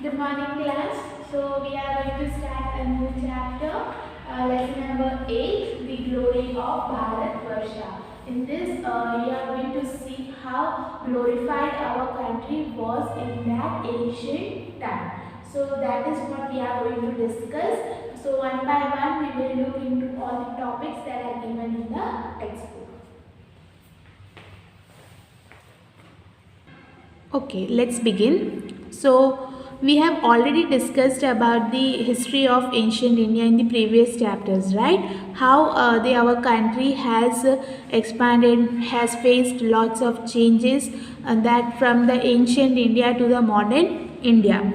Good morning, class. So we are going to start a new chapter, lesson number 8, the glory of Bharatvarsha. In this, we are going to see how glorified our country was in that ancient time. So that is what we are going to discuss. So one by one, we will look into all the topics that are given in the textbook. Okay, let's begin. So, we have already discussed about the history of ancient India in the previous chapters, right? How our country has expanded, has faced lots of changes, that from the ancient India to the modern India.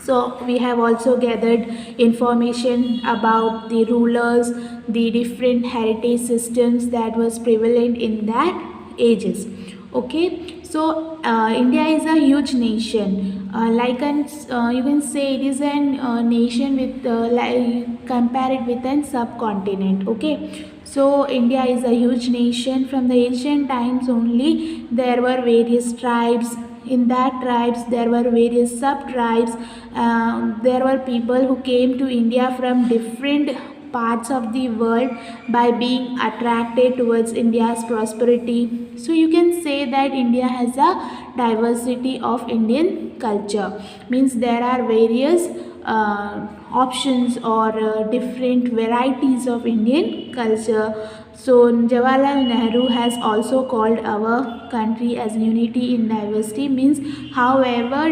So we have also gathered information about the rulers, the different heritage systems that was prevalent in that ages. Okay, so India is a huge nation. You can say it is an nation with compare it with an subcontinent. Okay, so India is a huge nation. From the ancient times only, there were various tribes. In that tribes there were various sub tribes. There were people who came to India from different parts of the world by being attracted towards India's prosperity. So you can say that India has a diversity of Indian culture. Means there are various options or different varieties of Indian culture. So Jawaharlal Nehru has also called our country as unity in diversity. Means however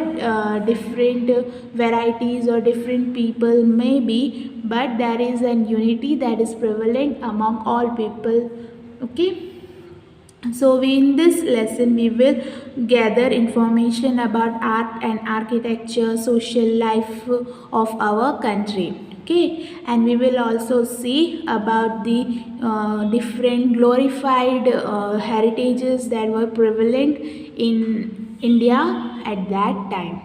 different varieties or different people may be, but there is an unity that is prevalent among all people. Okay. So in this lesson we will gather information about art and architecture, social life of our country. Okay, and we will also see about the different glorified heritages that were prevalent in India at that time.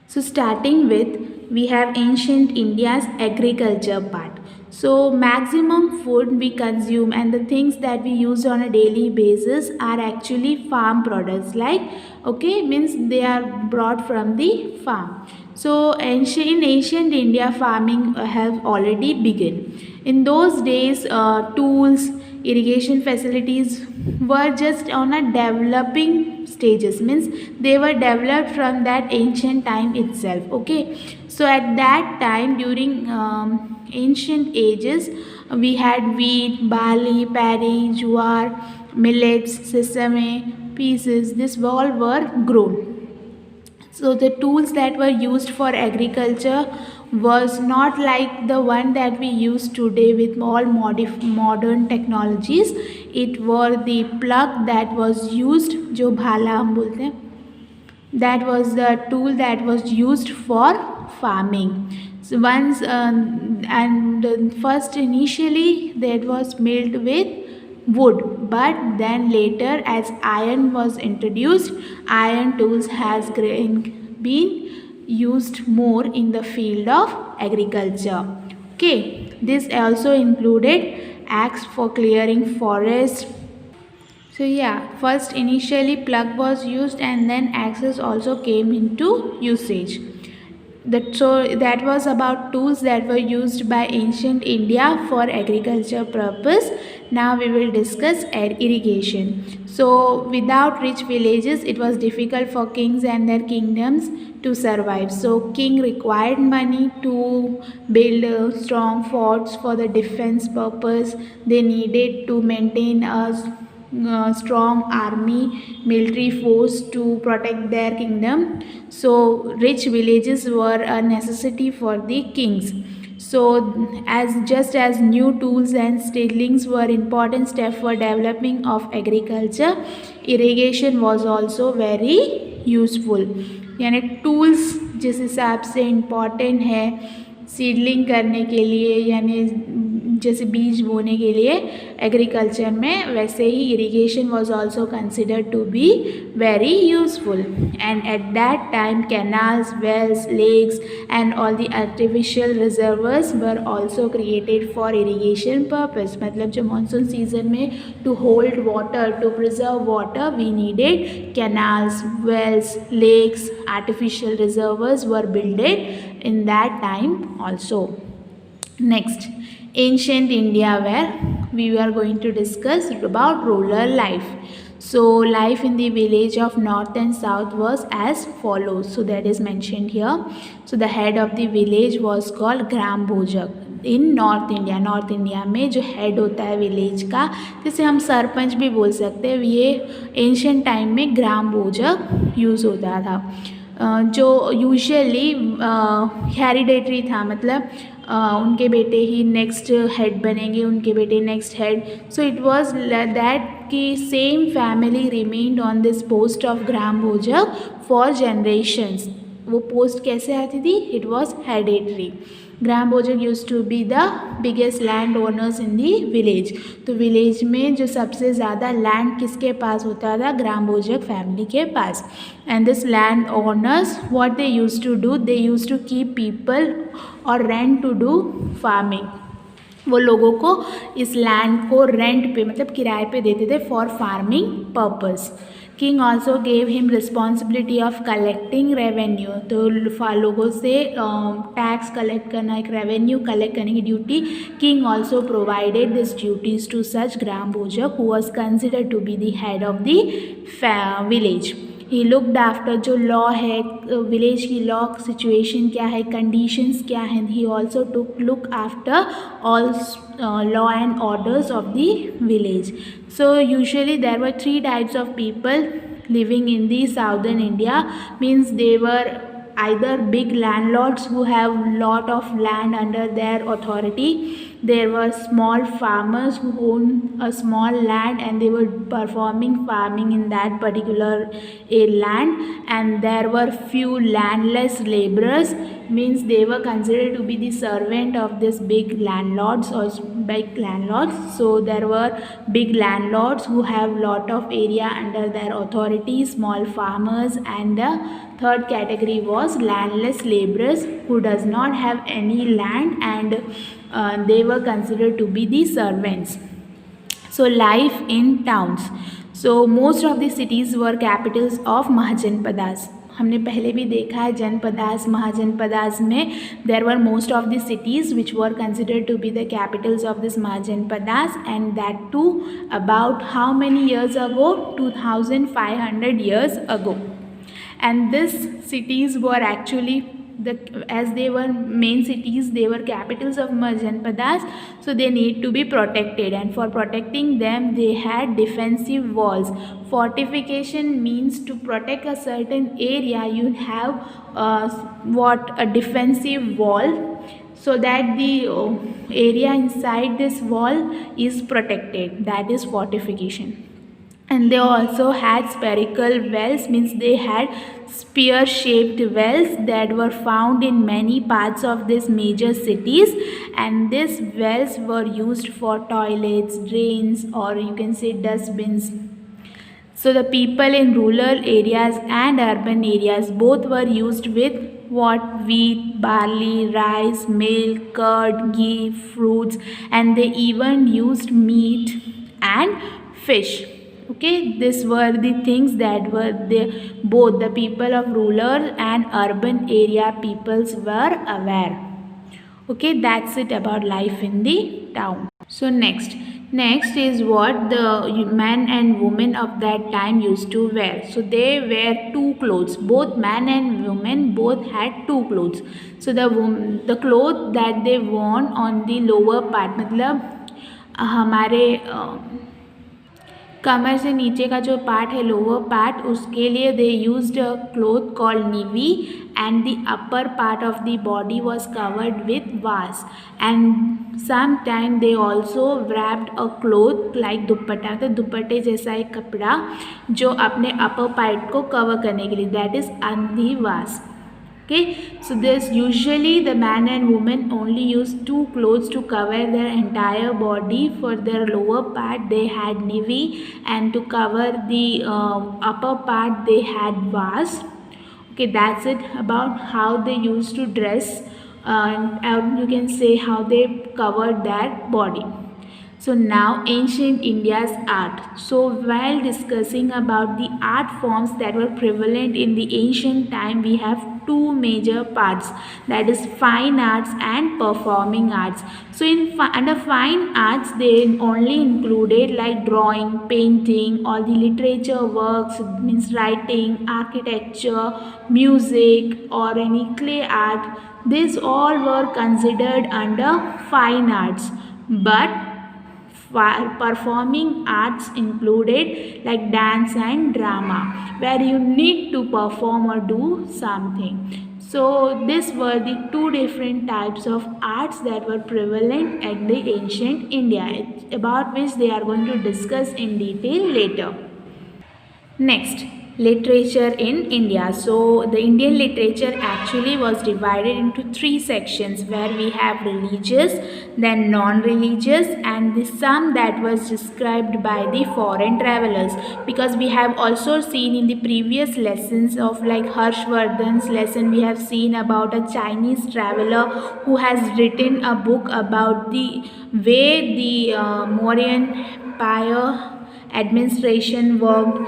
So starting with, we have ancient India's agriculture part. So maximum food we consume and the things that we use on a daily basis are actually farm products, like, okay, means they are brought from the farm. So in ancient India, farming have already begun. In those days, tools, irrigation facilities were just on a developing stages. Means they were developed from that ancient time itself. Okay, so at that time, during ancient ages, we had wheat, barley, paddy, jowar, millets, sesame, pieces. This all were grown. So the tools that were used for agriculture was not like the one that we use today with all modern technologies. It were the plug that was used, जो भाला हम बोलते हैं, that was the tool that was used for farming. So once and first initially that was milled with wood, but then later as iron was introduced, iron tools has been used more in the field of agriculture. Okay, this also included axe for clearing forest. So yeah, first initially plug was used and then axes also came into usage. So that was about tools that were used by ancient India for agriculture purpose. Now we will discuss irrigation. So without rich villages, it was difficult for kings and their kingdoms to survive. So king required money to build strong forts for the defense purpose. They needed to maintain a strong army, military force to protect their kingdom. So rich villages were a necessity for the kings. So as new tools and seedlings were important step for developing of agriculture, irrigation was also very useful. यानी tools जिस हिसाब से important है seedling करने के लिए, यानी जैसे बीज बोने के लिए एग्रीकल्चर में, वैसे ही irrigation was also considered to be very useful. And at that time canals, wells, lakes and all the artificial reservoirs were also created for irrigation purpose. मतलब जो मानसून सीजन में to hold water, to preserve water, we needed canals, wells, lakes, artificial reservoirs were built in that time also. Next, ancient India, where we are going to discuss about rural life. So life in the village of north and south was as follows. So that is mentioned here. So the head of the village was called Gram Bhojak. In north India में जो head होता है village का, जिसे हम सरपंच भी बोल सकते हैं, ये एंशियंट टाइम में ग्राम भोजक यूज़ होता था, जो यूजुअली हेरिडेटरी था. मतलब उनके बेटे ही नेक्स्ट हेड बनेंगे, उनके बेटे next head. So it was that कि same family remained on this post of Gram Bhojak for generations. वो पोस्ट कैसे आती थी? It was hereditary. Gram Bhojak used to be the biggest land owners in the village. तो village में जो सबसे ज़्यादा लैंड किसके पास होता था? ग्राम भोजक फैमिली के पास. And this land owners what they used to do, they used to keep people और रेंट टू डू फार्मिंग. वो लोगों को इस लैंड को रेंट पे, मतलब किराए पे देते थे for farming purpose. King also gave him responsibility of collecting revenue. तो लोगों से टैक्स कलेक्ट करना, एक रेवेन्यू कलेक्ट करने की duty. King also provided this duties to such Gram Bhojak who was considered to be the head of the village. He looked after, जो law है village की, लॉ सिचुएशन क्या है, कंडीशंस क्या हैं. He also took look after all law and orders of the village. So usually there were 3 types of people living in the southern India. Means they were either big landlords who have lot of land under their authority. There were small farmers who own a small land and they were performing farming in that particular land. And there were few landless laborers, means they were considered to be the servant of this big landlords or big landlords. So there were big landlords who have lot of area under their authority, small farmers, and the third category was landless laborers who does not have any land and they were considered to be the servants. So life in towns. So most of the cities were capitals of Mahajanpadas. हमने पहले भी देखा है जनपदास, महाजनपदास में there were most of the cities which were considered to be the capitals of this Mahajanapadas. And that too about how many years ago? 2500 years ago. And these cities were actually as they were main cities, they were capitals of Janpadas, so they need to be protected, and for protecting them they had defensive walls. Fortification means to protect a certain area, you have a defensive wall, so that the area inside this wall is protected. That is fortification. And they also had spherical wells, means they had spear shaped wells that were found in many parts of these major cities, and these wells were used for toilets, drains, or you can say dustbins. So the people in rural areas and urban areas both were used with what? Wheat, barley, rice, milk, curd, ghee, fruits, and they even used meat and fish. Okay, these were the things that were there. Both the people of rural and urban area peoples were aware. Okay, that's it about life in the town. So next is what the men and women of that time used to wear. So they wear 2 clothes. Both man and women both had 2 clothes. So the cloth that they worn on the lower part, मतलब हमारे कमर से नीचे का जो part है, lower part, उसके लिए they used a cloth called nivi, and the upper part of the body was covered with vas, and some time they also wrapped a cloth like dupatta. तो दुपट्टे जैसा एक कपड़ा जो अपने अपर पार्ट को कवर करने के लिए, दैट इज अंधी वास. Okay, so this usually the man and woman only use two clothes to cover their entire body. For their lower part they had navy, and to cover the upper part they had vast. Okay, that's it about how they used to dress, and you can say how they covered their body. So now ancient India's art. So while discussing about the art forms that were prevalent in the ancient time, we have two major parts, that is fine arts and performing arts. So under fine arts they only included like drawing, painting, all the literature works, means writing, architecture, music or any clay art. These all were considered under fine arts. But performing arts included like dance and drama, where you need to perform or do something. So these were the two different types of arts that were prevalent at the ancient India, about which they are going to discuss in detail later. Next, literature in India. So the Indian literature actually was divided into three sections, where we have religious, then non-religious, and the some that was described by the foreign travelers. Because we have also seen in the previous lessons of like Harshvardhan's lesson, we have seen about a Chinese traveler who has written a book about the way the Mauryan Empire administration worked.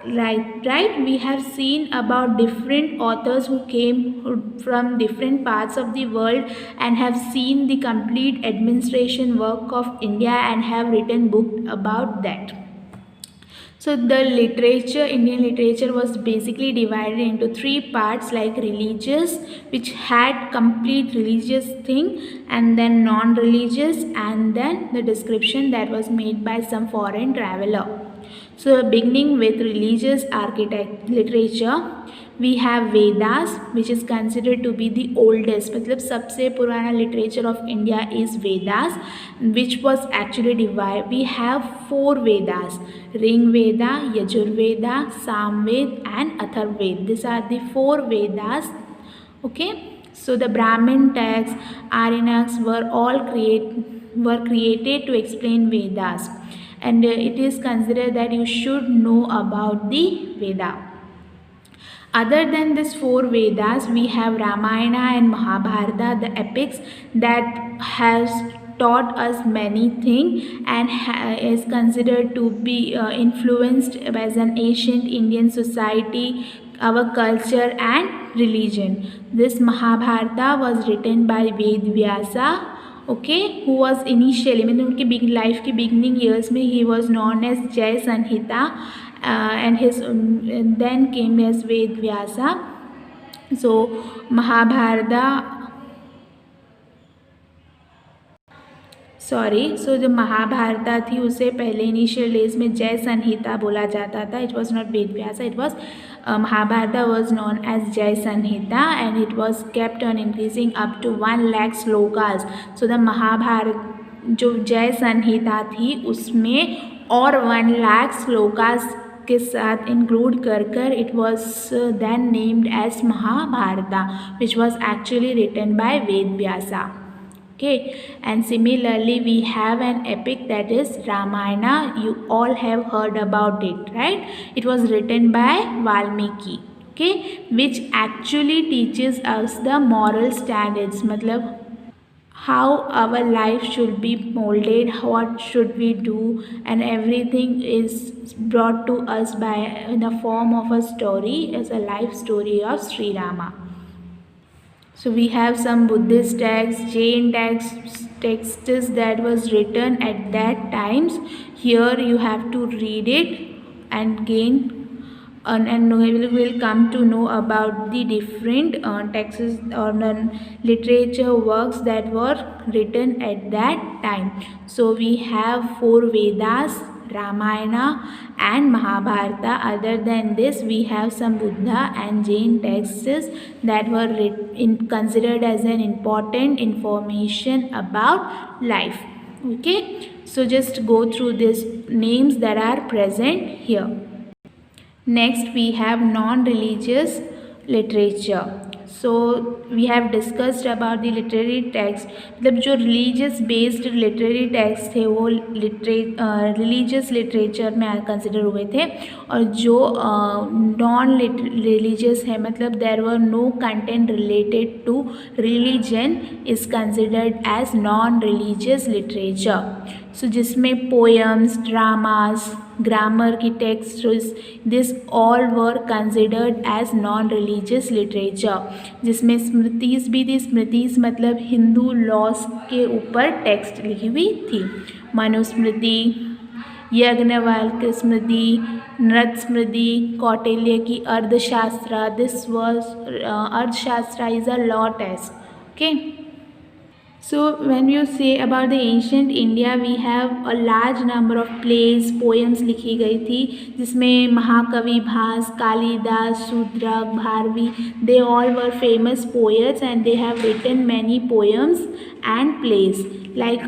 Right, we have seen about different authors who came from different parts of the world and have seen the complete administration work of India and have written book about that. So the literature, Indian literature was basically divided into three parts, like religious, which had complete religious thing, and then non-religious, and then the description that was made by some foreign traveler. So beginning with religious literature, we have Vedas, which is considered to be the oldest. मतलब सबसे पुराना literature of India is Vedas, which was actually divided. We have four Vedas: Ring Veda, Yajur Veda, Samved, and Atharvaved. These are the four Vedas. Okay, so the Brahmin texts, Aryans were all created to explain Vedas, and it is considered that you should know about the Veda. Other than these four Vedas, we have Ramayana and Mahabharata, the epics that has taught us many things and is considered to be influenced as an ancient Indian society, our culture and religion. This Mahabharata was written by Ved Vyasa, okay, who was initially, I mean, उनके big life के beginning years में he was known as Jay Sanhita, and his then came as Ved Vyasa. So Mahabharata, so जो महाभारता थी उसे पहले initial days में जय संहिता बोला जाता था. It was not Ved Vyas, it was Mahabharata was known as Jay Sanhita, and it was kept on increasing up to 1 lakh slokas. So the Mahabharata जो जय संहिता थी उसमें और 1 lakh slokas के साथ इंक्लूड कर it was then named as Mahabharata, which was actually written by Ved Vyasa. Okay, and similarly we have an epic that is Ramayana. You all have heard about it, right? It was written by Valmiki, okay, which actually teaches us the moral standards, मतलब how our life should be molded, what should we do, and everything is brought to us by in the form of a story, as a life story of Sri Rama. So we have some Buddhist texts, Jain texts that was written at that times. Here you have to read it and gain and we will come to know about the different texts or literature works that were written at that time. So we have 4 Vedas, Ramayana and Mahabharata. Other than this, we have some Buddha and Jain texts that were considered as an important information about life. Okay, so just go through these names that are present here. Next, we have non-religious literature. So we have discussed about the literary text, मतलब जो religious based literary text थे वो religious literature में consider हुए थे, और जो non religious है, मतलब there were no content related to religion, is considered as non religious literature. So जिसमें पोएम्स, ड्रामास, ग्रामर की text, this all were considered as non religious literature. जिसमें स्मृतिज भी थी, स्मृतिज मतलब हिंदू लॉस के ऊपर टेक्स्ट लिखी हुई थी। मनुस्मृति, यज्ञवल्क्य स्मृति, नृत स्मृति, कौटिल्य की अर्थशास्त्र, दिस वॉज अर्थशास्त्र is a law text. Okay, so when you say about the ancient India, we have a large number of plays, poems लिखी गई थी, जिसमें महाकवि भास, Kalidas, Shudraka, Bharvi, they all were famous poets and they have written many poems and plays like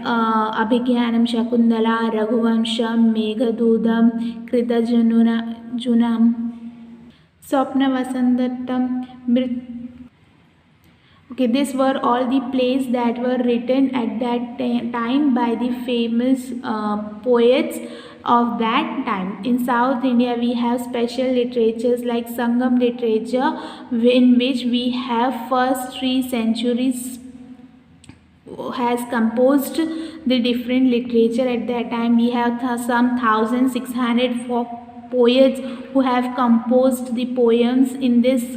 अभिज्ञानम Shakuntala, Raghuvamsham, Meghadutam, कृतजुनम, स्वप्नवसंतम, Okay, these were all the plays that were written at that time by the famous poets of that time. In South India, we have special literatures like Sangam literature, in which we have first 3 centuries has composed the different literature. At that time, we have some 1600 folk poets who have composed the poems in this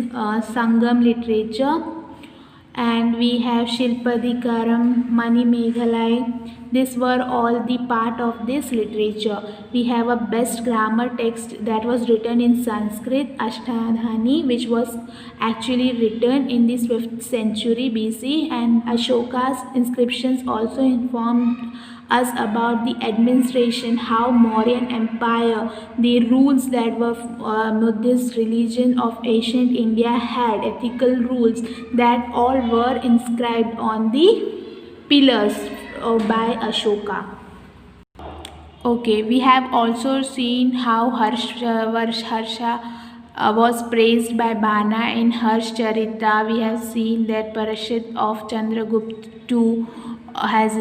Sangam literature. And we have Shilpadikaram, Manimeghalai. These were all the part of this literature. We have a best grammar text that was written in Sanskrit, Ashtadhani, which was actually written in the 5th century BC, and Ashoka's inscriptions also informed us about the administration, how Mauryan Empire, the rules that were this religion of ancient India had, ethical rules that all were inscribed on the pillars by Ashoka. Okay, we have also seen how Harsha was praised by Bana in Harshcharita. We have seen that Parashit of Chandragupta II has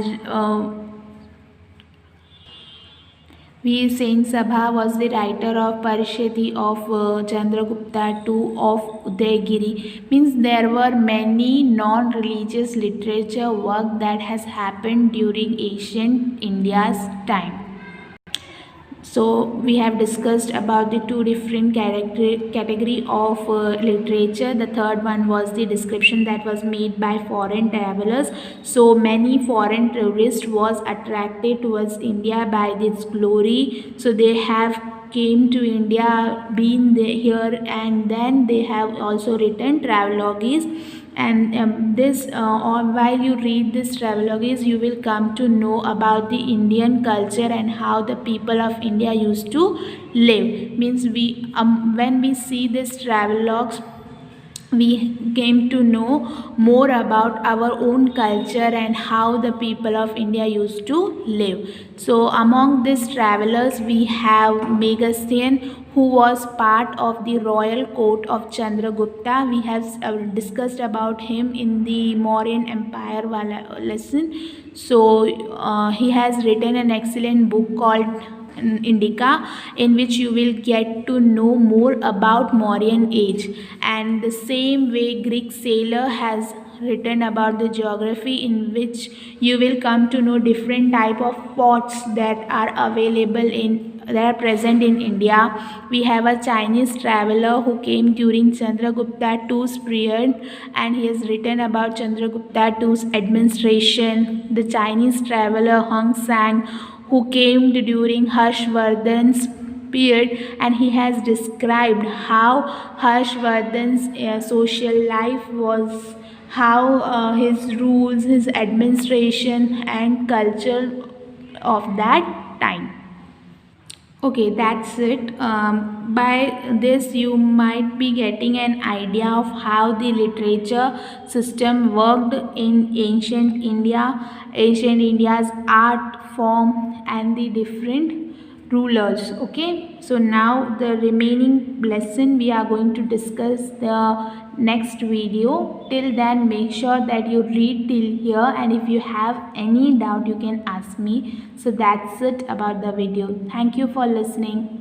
Sen Sabha was the writer of Parishati of Chandragupta II of Udaygiri. Means there were many non-religious literature work that has happened during ancient India's time. So we have discussed about the 2 different category of literature. The third one was the description that was made by foreign travelers. So many foreign tourists was attracted towards India by its glory. So they have came to India, been here, and then they have also written travelogues. And while you read this travelogues, you will come to know about the Indian culture and how the people of India used to live. Means we when we see this travelogues, we came to know more about our own culture and how the people of India used to live. So among these travelers, we have Megasthean, who was part of the royal court of Chandragupta. We have discussed about him in the Mauryan Empire lesson. So he has written an excellent book called Indica, in which you will get to know more about Mauryan age. And the same way Greek sailor has written about the geography, in which you will come to know different type of pots that are available that are present in India. We have a Chinese traveler who came during Chandragupta II's period, and he has written about Chandragupta II's administration. The Chinese traveler Hung Sang, who came during Harshvardhan's period, and he has described how Harshvardhan's social life was, how his rules, his administration and culture of that time. Okay, that's it. By this you might be getting an idea of how the literature system worked in ancient India, ancient India's art form and the different rulers. Okay, so now the remaining lesson we are going to discuss the next video. Till then, make sure that you read till here, and if you have any doubt you can ask me. So that's it about the video. Thank you for listening.